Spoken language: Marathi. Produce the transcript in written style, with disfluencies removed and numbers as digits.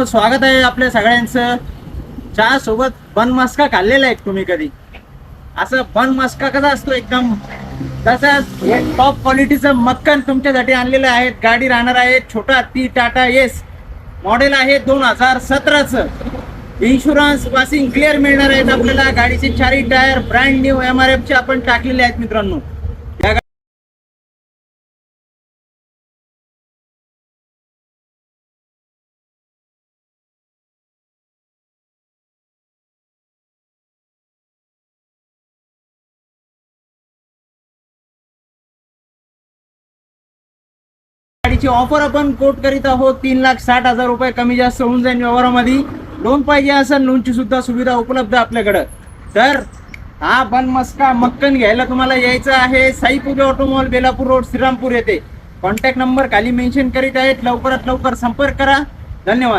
स्वागत आहे आपल्या सगळ्यांचं. चहा सोबत बन मस्का खाल्लेला आहे तुम्ही कधी? असं बन मस्का कसा असतो एकदम तसंच हे टॉप क्वालिटीचं मक्कन तुमच्यासाठी आणलेलं आहे. गाडी राहणार आहे छोटा ती टाटा एस मॉडेल आहे 2017चं. इन्शुरन्स पासिंग क्लिअर मिळणार आहेत आपल्याला. गाडीचे चारही टायर ब्रँड न्यू MRF चे आपण टाकलेले आहेत मित्रांनो. गाडीची ऑफर आपण कोट करीत आहोत 3,60,000 रुपये. कमी जास्त होऊन जाईल व्यवहारामध्ये. लोन पाहिजे असेल लोनची सुद्धा सुविधा उपलब्ध आपल्याकडं. तर हा बन मस्का मक्कन घ्यायला तुम्हाला यायचं आहे साई पूजा ऑटोमॉल, बेलापूर रोड, श्रीरामपूर येथे. कॉन्टॅक्ट नंबर खाली मेन्शन करीत आहेत. लवकरात लवकर संपर्क करा. धन्यवाद.